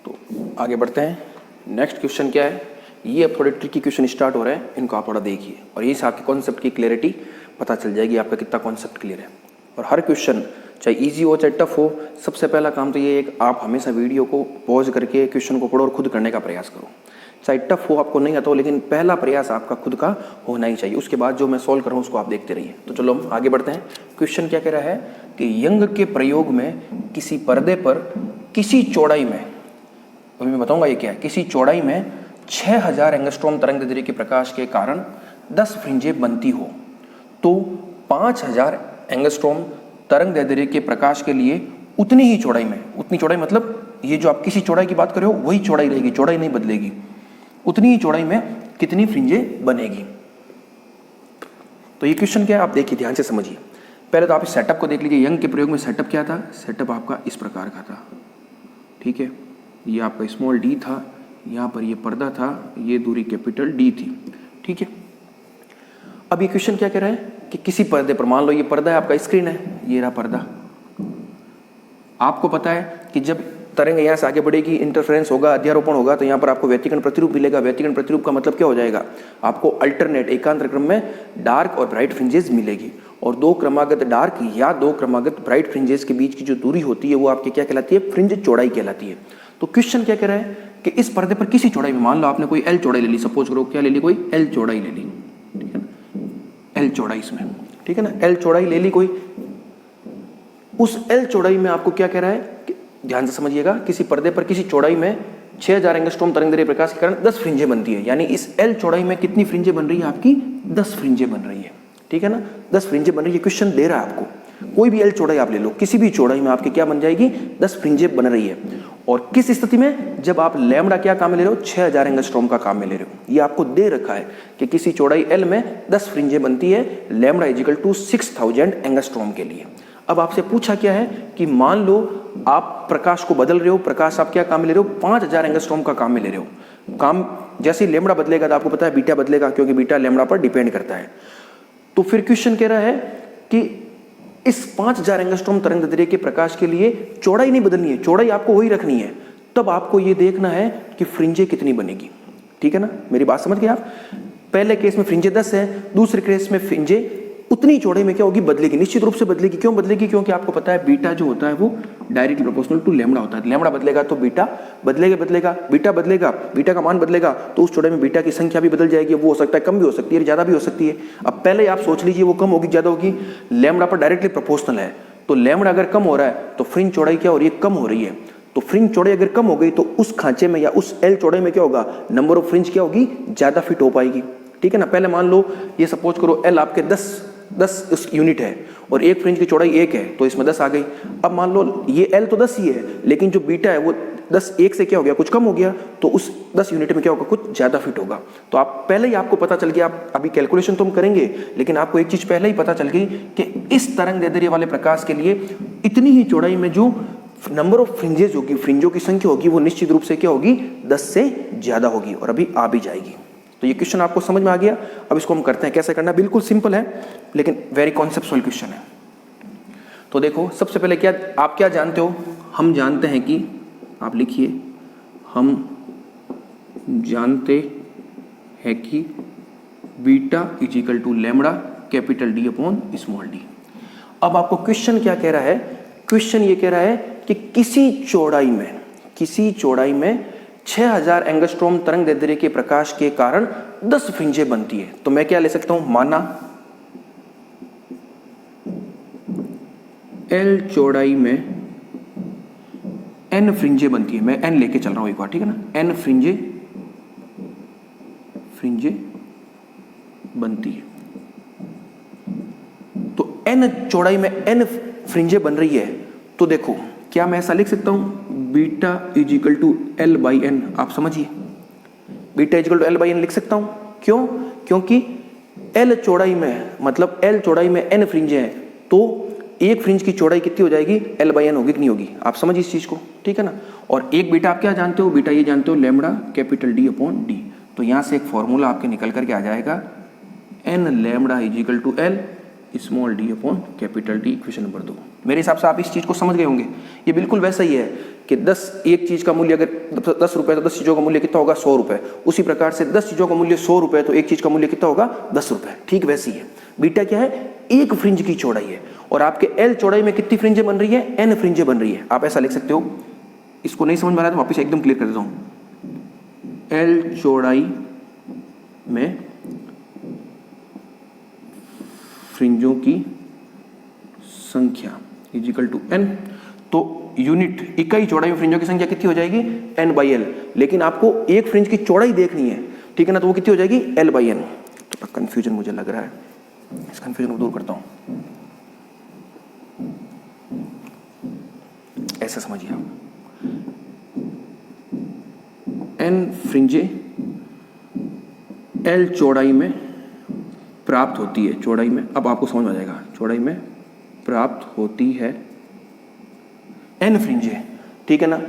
तो आगे बढ़ते हैं। नेक्स्ट क्वेश्चन क्या है, ये अब थोड़े ट्रिकी क्वेश्चन स्टार्ट हो रहे हैं, इनको आप थोड़ा देखिए और यही से आपके कॉन्सेप्ट की क्लैरिटी पता चल जाएगी, आपका कितना कॉन्सेप्ट क्लियर है। और हर क्वेश्चन चाहे इजी हो चाहे टफ हो, सबसे पहला काम तो ये है कि आप हमेशा वीडियो को पॉज करके क्वेश्चन को पढ़ो और खुद करने का प्रयास करो। चाहे टफ हो, आपको नहीं आता हो, लेकिन पहला प्रयास आपका खुद का होना ही चाहिए। उसके बाद जो मैं सॉल्व कर रहा हूँ उसको आप देखते रहिए। तो चलो हम आगे बढ़ते हैं। क्वेश्चन क्या कह रहा है कि यंग के प्रयोग में किसी पर्दे पर किसी चौड़ाई में, अभी मैं बताऊंगा ये क्या है, किसी चौड़ाई में 6000 एंगस्ट्रॉम तरंगदैर्ध्य के प्रकाश के कारण 10 फ्रिंजें बनती हो, तो 5000 एंगस्ट्रॉम तरंगदैर्ध्य के प्रकाश के लिए उतनी ही चौड़ाई में, उतनी चौड़ाई मतलब ये जो आप किसी चौड़ाई की बात कर रहे हो वही चौड़ाई रहेगी, चौड़ाई नहीं बदलेगी, उतनी ही चौड़ाई में कितनी फ्रिंजें बनेगी। तो ये क्वेश्चन क्या है आप देखिए, ध्यान से समझिए। पहले तो आप इस सेटअप को देख लीजिए। यंग के प्रयोग में सेटअप क्या था, सेटअप आपका इस प्रकार का था, ठीक है। ये आपका स्मॉल डी था, यहाँ पर ये पर्दा था, ये दूरी कैपिटल डी थी, ठीक है। अब ये क्वेश्चन क्या कह रहा है कि किसी पर्दे पर, मान लो ये पर्दा है आपका, स्क्रीन है, ये रहा पर्दा। आपको पता है कि जब तरंग यहाँ से आगे बढ़ेगी, इंटरफेरेंस होगा, अध्यारोपण होगा, तो यहाँ पर आपको व्यतिकरण प्रतिरूप मिलेगा। व्यतिकरण प्रतिरूप का मतलब क्या हो जाएगा, आपको अल्टरनेट एकांतर क्रम में डार्क और ब्राइट फ्रिंजेस मिलेगी, और दो क्रमागत डार्क या दो क्रमागत ब्राइट फ्रिंजेस के बीच की जो दूरी होती है वो आपकी क्या कहलाती है, फ्रिंज चौड़ाई कहलाती है। तो क्वेश्चन क्या कह रहा है कि इस पर्दे पर किसी चौड़ाई में, मान लो आपने कोई एल चौड़ाई ले ली, सपोज करो क्या ले ली, कोई एल चौड़ाई ले ली, ठीक है ना, एल चौड़ाई इसमें, ठीक है ना, एल चौड़ाई ले ली कोई। उस एल चौड़ाई में आपको क्या कह रहा है, ध्यान से समझिएगा, किसी पर्दे पर किसी चौड़ाई में 6000 एंगस्ट्रॉम तरंगदैर्ध्य प्रकाश के कारण 10 फ्रिंजें बनती है। यानी इस एल चौड़ाई में कितनी फ्रिंजें बन रही है आपकी, 10 फ्रिंजें बन रही है, ठीक है ना, 10 फ्रिंजें बन रही है। क्वेश्चन दे रहा है आपको, कोई भी एल चौड़ाई आप ले लो, किसी भी चौड़ाई में आपकी क्या बन जाएगी, 10 फ्रिंजें बन रही है। और किस स्थिति में, जब आप लैम्डा क्या काम में ले रहे हो, 6000 एंगस्ट्रॉम का काम में ले रहे हो। ये आपको दे रखा है कि किसी चौड़ाई एल में 10 फ्रिंजें बनती है, लैम्डा इक्वल टू 6000 एंगस्ट्रॉम के लिए। अब आपसे पूछा क्या है कि मान लो आप प्रकाश को बदल रहे हो, प्रकाश आप क्या काम में ले रहे हो, 5000 एंगस्ट्रॉम का काम में ले रहे हो। काम जैसे ही लैम्डा बदलेगा तो आपको पता है बीटा बदलेगा, क्योंकि बीटा लैम्डा पर डिपेंड करता है। तो फिर क्वेश्चन कह रहा है कि इस 5000 एंगस्ट्रॉम तरंगदैर्ध्य के प्रकाश के लिए चौड़ाई नहीं बदलनी है, चौड़ाई आपको वही रखनी है। तब आपको ये देखना है कि फ्रिंजें कितनी बनेगी, ठीक है ना, मेरी बात समझ गए आप। पहले केस में फ्रिंजें 10 है, दूसरे केस में फ्रिंजें उतनी चौड़ाई में क्या होगी, बदलेगी, निश्चित रूप से बदलेगी। क्यों बदलेगी, क्योंकि आपको पता है बीटा जो होता है वो डायरेक्टली प्रोपोर्शनल टू लैम्डा होता है। लैम्डा बदलेगा तो बीटा बदलेगा, बीटा बदलेगा, बीटा का मान बदलेगा, तो उस चौड़ाई में बीटा की संख्या भी बदल जाएगी। वो हो सकता है कम भी हो सकती है, ज्यादा भी हो सकती है। अब पहले आप सोच लीजिए वो कम होगी ज्यादा होगी, लैम्डा पर डायरेक्टली प्रोपोर्शनल है, तो लैम्डा अगर कम हो रहा है तो फ्रिंज चौड़ाई क्या हो रही है, कम हो रही है। तो फ्रिंज चौड़ाई अगर कम हो गई तो उस खांचे में या उस एल चौड़ाई में क्या होगा, नंबर ऑफ फ्रिंज क्या होगी, ज्यादा फिट हो पाएगी, ठीक है ना। पहले मान लो ये सपोज करो एल आपके 10 यूनिट है और एक फ्रिंज की चौड़ाई 1 है, तो इसमें 10 आ गई। अब मान लो ये एल तो 10 ही है, लेकिन जो बीटा है वो 10 1 से क्या हो गया, कुछ कम हो गया, तो उस 10 यूनिट में क्या होगा, कुछ ज्यादा फिट होगा। तो आप पहले ही आपको पता चल गया, आप अभी कैलकुलेशन तो हम करेंगे, लेकिन आपको एक चीज पहले ही पता चल गई कि इस तरंगदैर्ध्य वाले प्रकाश के लिए इतनी ही चौड़ाई में जो नंबर ऑफ फ्रिंजेस होगी, फ्रिंजों की संख्या होगी, वो निश्चित रूप से क्या होगी, 10 से ज्यादा होगी, और अभी आ भी जाएगी। तो ये क्वेश्चन आपको समझ में आ गया। अब इसको हम करते हैं, कैसे करना है, बिल्कुल सिंपल है, लेकिन वेरी कॉन्सेप्चुअल क्वेश्चन है। तो देखो, सबसे पहले क्या आप क्या जानते हो, हम जानते हैं कि, आप लिखिए, हम जानते हैं कि beta is equal to lambda capital D upon small D. अब आपको क्वेश्चन क्या कह रहा है, क्वेश्चन ये कह रहा है कि किसी चौड़ाई में 6000 एंगस्ट्रॉम तरंगदैर्ध्य के प्रकाश के कारण 10 फ्रिंजें बनती है। तो मैं क्या ले सकता हूं, माना एल चौड़ाई में n फ्रिंजें बनती है, मैं n लेके चल रहा हूं एक बार, ठीक है ना, n फ्रिंजें बनती है। तो n चौड़ाई में n फ्रिंजें बन रही है, तो देखो क्या मैं ऐसा लिख सकता हूं, beta is equal to L by N. आप समझिए, beta is equal to L by N लिख सकता हूं। क्यों, क्योंकि एल चौड़ाई में, मतलब एल चौड़ाई में n फ्रिंजें हैं, तो एक फ्रिंज की चौड़ाई कितनी हो जाएगी, एल बाई एन होगी कि नहीं होगी, आप समझिए इस चीज को, ठीक है ना। और एक बीटा आप क्या जानते हो, बीटा ये जानते हो lambda capital D upon D. तो यहां से एक फॉर्मूला आपके निकल करके आ जाएगा, N lambda is equal to L small D upon capital D, equation number 2। मेरे हिसाब से आप इस चीज को समझ गए होंगे। ये बिल्कुल वैसा ही है कि 10 एक चीज़ का मूल्य अगर 10 रुपये तो 10 चीज़ों का मूल्य कितना होगा 100 रुपये। उसी प्रकार से 10 चीज़ों का मूल्य 100 रुपये तो एक चीज़ का मूल्य कितना होगा 10 रुपये। ठीक वैसी है बीटा क्या है, एक फ्रिंज की चौड़ाई है और आपके एल चौड़ाई में कितनी फ्रिंजें बन रही है, एन फ्रिंजें बन रही है। आप ऐसा लिख सकते हो, इसको नहीं समझ में आ रहा है तो वापस एकदम क्लियर कर देता हूं। एल चौड़ाई में फ्रिंजों की संख्या इजिकल टू एन, तो यूनिट इकाई चौड़ाई में फ्रिंजों की संख्या कितनी हो जाएगी एन बाई एल। लेकिन आपको एक फ्रिंज की चौड़ाई देखनी है, ठीक है ना, तो वो कितनी हो जाएगी एल बाई एन। तो कंफ्यूजन मुझे लग रहा है, इस कंफ्यूजन को दूर करता हूं। ऐसा समझिए आप, एन फ्रिंजे एल चौड़ाई में प्राप्त होती है, चौड़ाई में, अब आपको समझ में आ जाएगा, चौड़ाई में प्राप्त होती है एन फ्रिंजे, ठीक है ना।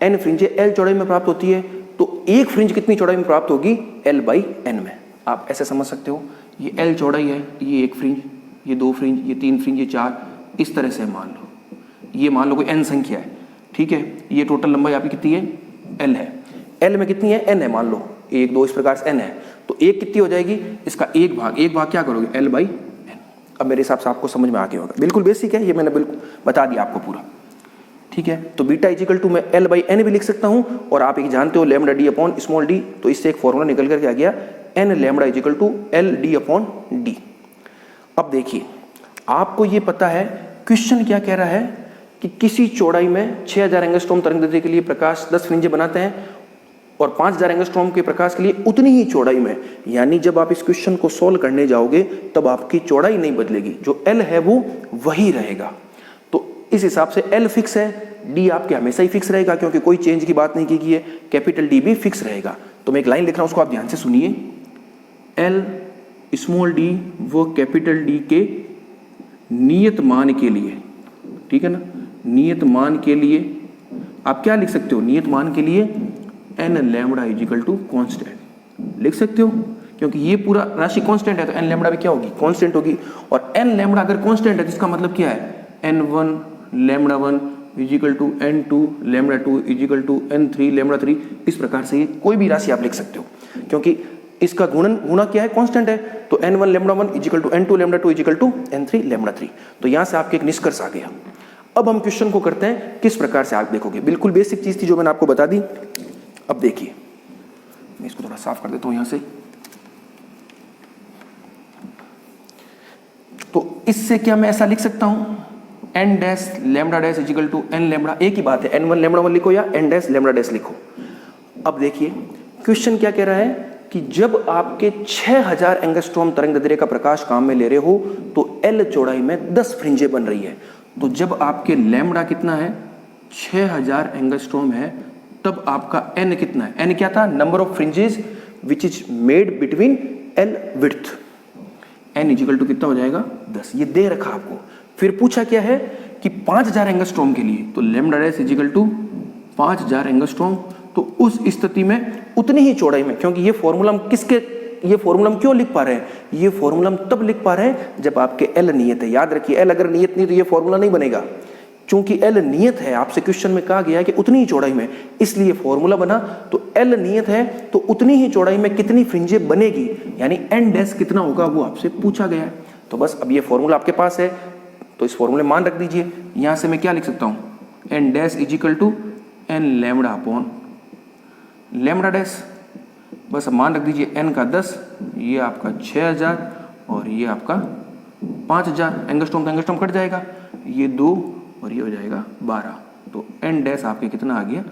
एन फ्रिंजे एल चौड़ाई में प्राप्त होती है तो एक फ्रिंज कितनी चौड़ाई में प्राप्त होगी एल बाई एन में। आप ऐसे समझ सकते हो, ये एल चौड़ाई है, ये एक फ्रिंज, ये दो फ्रिंज, ये तीन फ्रिंज, ये चार, इस तरह से मान लो, ये मान लो कोई एन संख्या है, ठीक है। ये टोटल लंबाई आपकी कितनी है एल है, एल में कितनी है एन है, मान लो 1 2 इस प्रकार से एन है, तो एक कितनी हो जाएगी, इसका एक भाग क्या करोगे एल बाई एन। अब मेरे हिसाब से आपको समझ में आ गया होगा, बिल्कुल बेसिक है ये, मैंने बिल्कुल बता दिया आपको पूरा, ठीक है। तो बीटा इजिकल टू मैं एल बाई एन भी लिख सकता हूं, और आप एक जानते हो lambda D upon small D, तो इससे एक फॉर्मूला निकल करके आ गया N lambda is equal to L D upon D. अब देखिए आपको ये पता है क्वेश्चन क्या कह रहा है कि किसी चौड़ाई में 6000 एंगस्ट्रॉम तरंगदैर्घ्य के लिए प्रकाश 10 फ्रिंजें बनाते हैं और 5000 एंगस्ट्रॉम के प्रकाश के लिए उतनी ही चौड़ाई में, यानी जब आप इस क्वेश्चन को सॉल्व करने जाओगे तब आपकी चौड़ाई नहीं बदलेगी, जो एल है वो वही रहेगा। तो इस हिसाब से एल फिक्स है, डी आपके हमेशा ही फिक्स रहेगा क्योंकि कोई चेंज की बात नहीं की गई है, कैपिटल डी भी फिक्स रहेगा। तो मैं एक लाइन लिख रहा हूं, उसको आप ध्यान से सुनिए, एल स्मॉल डी वो कैपिटल डी के नियत मान के लिए, ठीक है ना, नियत मान के लिए आप क्या लिख सकते हो, नियत मान के लिए N lambda is equal to constant लिख सकते हो, क्योंकि ये पूरा राशि कांस्टेंट है तो एन लैम्बडा भी क्या होगी कांस्टेंट होगी, और एन लैम्बडा अगर कांस्टेंट है तो इसका मतलब क्या है N one lambda one is equal to N two lambda two is equal to N three lambda three. इस प्रकार से ये कोई भी राशि आप लिख सकते हो, क्योंकि इसका गुणा क्या है कांस्टेंट है, तो N one lambda one is equal to N two lambda two is equal to N three lambda three. तो यहां से आपके एक निष्कर्ष आ गया। अब हम क्वेश्चन को करते हैं किस प्रकार से आप देखोगे, बिल्कुल बेसिक चीज थी जो मैंने आपको बता दी। अब देखिए मैं इसको थोड़ा साफ कर देता हूं यहां से, तो इससे क्या मैं ऐसा लिख सकता हूं N dash lambda dash is equal to N lambda, एक ही बात है, एन वन लैम्बडा वन लिखो या एन डैश लैम्बडा डैश लिखो। अब देखिए क्वेश्चन क्या कह रहा है कि जब आपके 6000 एंगस्ट्रॉम तरंगदैर्घ्य का प्रकाश काम में ले रहे हो तो एल चौड़ाई में 10 फ्रिंजें बन रही है। तो जब आपके लैम्बडा कितना है 6000 एंगस्ट्रॉम है, तब आपका एन कितना है, एन क्या था number of fringes which is made between L width, N is equal to कितना हो जाएगा 10, ये दे रखा आपको। फिर पूछा क्या है कि 5000 एंगस्ट्रॉम के लिए, तो lambda dash is equal to 5000 angstrom, तो उस स्थिति में उतनी ही चौड़ाई में, क्योंकि ये फॉर्मूला हम ये फॉर्मूला हम क्यों लिख पा रहे हैं, ये फॉर्मूला हम तब लिख पा रहे हैं जब आपके एल नियत है। याद रखिए एल अगर नियत नहीं तो ये फॉर्मूला नहीं बनेगा, चूंकि एल नियत है, आपसे क्वेश्चन में कहा गया है कि उतनी ही चौड़ाई में, इसलिए फॉर्मूला बना। तो एल नियत है तो उतनी ही चौड़ाई में कितनी फ्रिंजें बनेगी, यानी एन डैश कितना होगा वो आपसे पूछा गया है। तो बस अब ये फॉर्मूला आपके पास है, तो इस फॉर्मूले मान रख दीजिए। यहां से मैं क्या लिख सकता हूं N dash is equal to N lambda upon lambda dash, बस अब मान रख दीजिए एन का 10, ये आपका 6000 और ये आपका 5000, एंगस्ट्रॉम तो एंगस्ट्रॉम कट जाएगा, ये 2 और ये हो जाएगा 12, तो एन डैश आपके कितना आ गया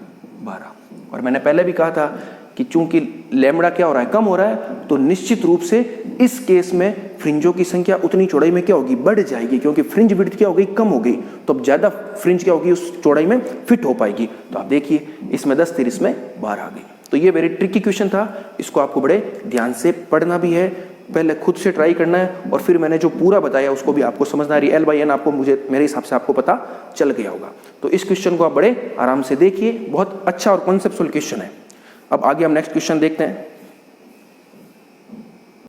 12। और मैंने पहले भी कहा था कि चूंकि लैम्बडा क्या हो रहा है कम हो रहा है, तो निश्चित रूप से इस केस में फ्रिंजों की संख्या उतनी चौड़ाई में क्या होगी बढ़ जाएगी, क्योंकि फ्रिंज विड्थ क्या हो गई कम हो गई, तो अब ज्यादा फ्रिंज क्या होगी उस चौड़ाई में फिट हो पाएगी। तो आप देखिए इसमें 10 फिर इसमें 12 आ गई। तो ये वेरी ट्रिकी क्वेश्चन था, इसको आपको बड़े ध्यान से पढ़ना भी है, पहले खुद से ट्राई करना है, और फिर मैंने जो पूरा बताया उसको भी आपको समझना है। एल बाई एन आपको मेरे हिसाब से आपको पता चल गया होगा। तो इस क्वेश्चन को आप बड़े आराम से देखिए, बहुत अच्छा और कॉन्सेप्चुअल क्वेश्चन है। अब आगे हम नेक्स्ट क्वेश्चन देखते हैं।